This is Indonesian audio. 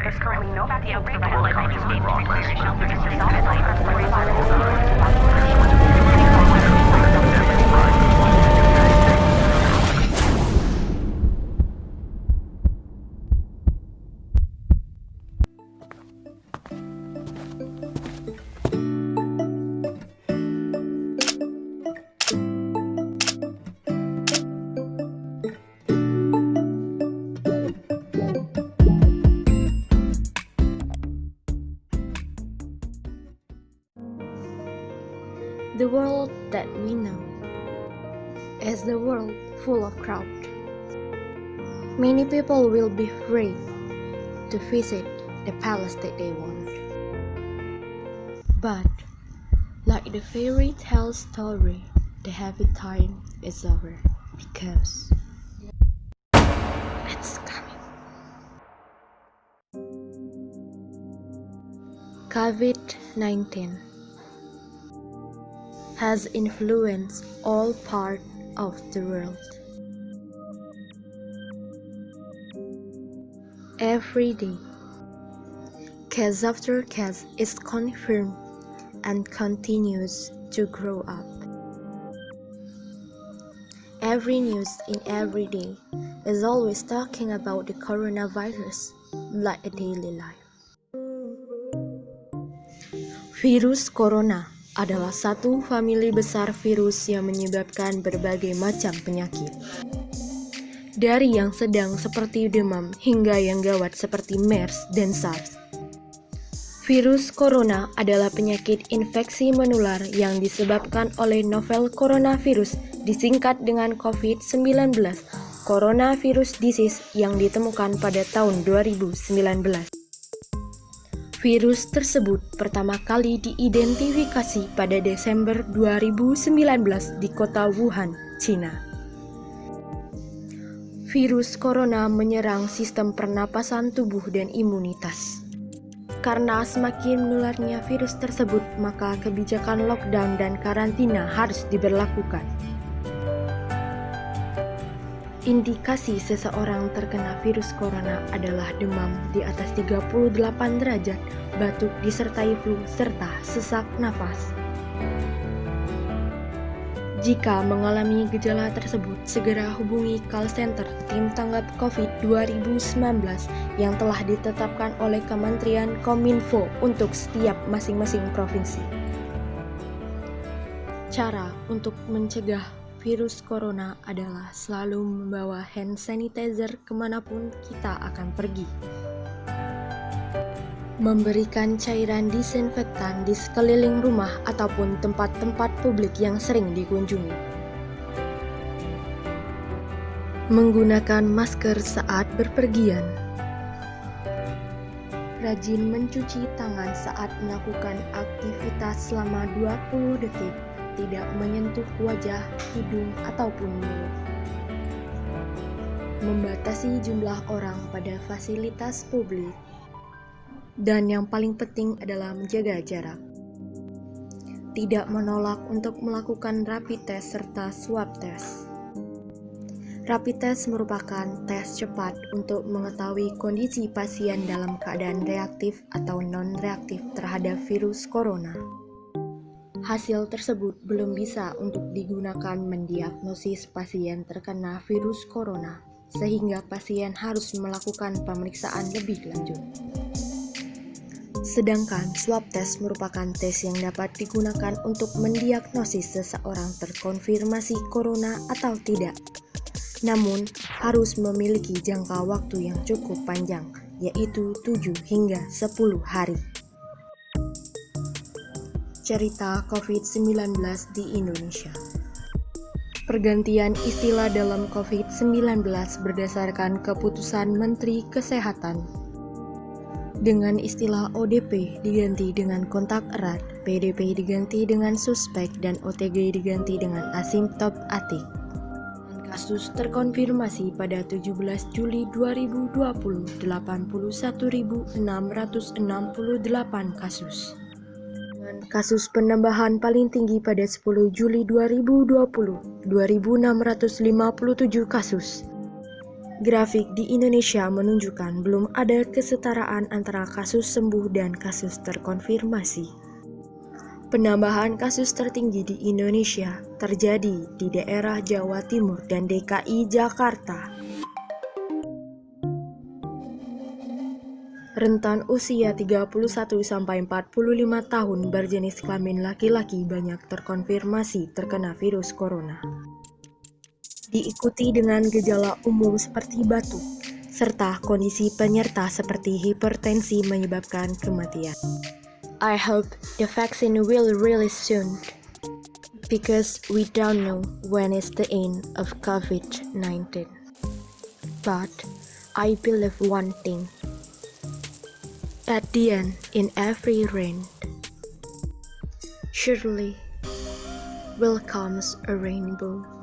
There's currently no vaccine for COVID-19 to require shelter to self-isolate. The world that we know is the world full of crowd. Many people will be free to visit the palace that they want. But, like the fairy tale story, the happy time is over because it's coming. COVID-19 has influenced all parts of the world. Every day, case after case is confirmed and continues to grow up. Every news in every day is always talking about the coronavirus like a daily life. Virus corona adalah satu famili besar virus yang menyebabkan berbagai macam penyakit. Dari yang sedang seperti demam hingga yang gawat seperti MERS dan SARS. Virus corona adalah penyakit infeksi menular yang disebabkan oleh novel coronavirus disingkat dengan COVID-19, coronavirus disease yang ditemukan pada tahun 2019. Virus tersebut pertama kali diidentifikasi pada Desember 2019 di kota Wuhan, China. Virus corona menyerang sistem pernapasan tubuh dan imunitas. Karena semakin menularnya virus tersebut, maka kebijakan lockdown dan karantina harus diberlakukan. Indikasi seseorang terkena virus corona adalah demam di atas 38 derajat, batuk disertai flu, serta sesak nafas. Jika mengalami gejala tersebut, segera hubungi call center tim tanggap COVID 2019 yang telah ditetapkan oleh Kementerian Kominfo untuk setiap masing-masing provinsi. Cara untuk mencegah virus corona adalah selalu membawa hand sanitizer kemanapun kita akan pergi. Memberikan cairan disinfektan di sekeliling rumah ataupun tempat-tempat publik yang sering dikunjungi. Menggunakan masker saat berpergian. Rajin mencuci tangan saat melakukan aktivitas selama 20 detik. Tidak menyentuh wajah, hidung, ataupun mulut. Membatasi jumlah orang pada fasilitas publik. Dan yang paling penting adalah menjaga jarak. Tidak menolak untuk melakukan rapid test serta swab test. Rapid test merupakan tes cepat untuk mengetahui kondisi pasien dalam keadaan reaktif atau non-reaktif terhadap virus corona. Hasil tersebut belum bisa untuk digunakan mendiagnosis pasien terkena virus corona, sehingga pasien harus melakukan pemeriksaan lebih lanjut. Sedangkan swab test merupakan tes yang dapat digunakan untuk mendiagnosis seseorang terkonfirmasi corona atau tidak. Namun, harus memiliki jangka waktu yang cukup panjang, yaitu 7 hingga 10 hari. Cerita COVID-19 di Indonesia. Pergantian istilah dalam COVID-19 berdasarkan keputusan Menteri Kesehatan. Dengan istilah ODP diganti dengan kontak erat, PDP diganti dengan suspek, dan OTG diganti dengan asimptomatik. Kasus terkonfirmasi pada 17 Juli 2020, 81.668 kasus. Kasus penambahan paling tinggi pada 10 Juli 2020, 2.657 kasus. Grafik di Indonesia menunjukkan belum ada kesetaraan antara kasus sembuh dan kasus terkonfirmasi. Penambahan kasus tertinggi di Indonesia terjadi di daerah Jawa Timur dan DKI Jakarta. Rentan usia 31-45 tahun berjenis kelamin laki-laki banyak terkonfirmasi terkena virus corona. Diikuti dengan gejala umum seperti batuk, serta kondisi penyerta seperti hipertensi menyebabkan kematian. I hope the vaccine will release soon, because we don't know when is the end of COVID-19. But I believe one thing. At the end, in every rain, surely will comes a rainbow.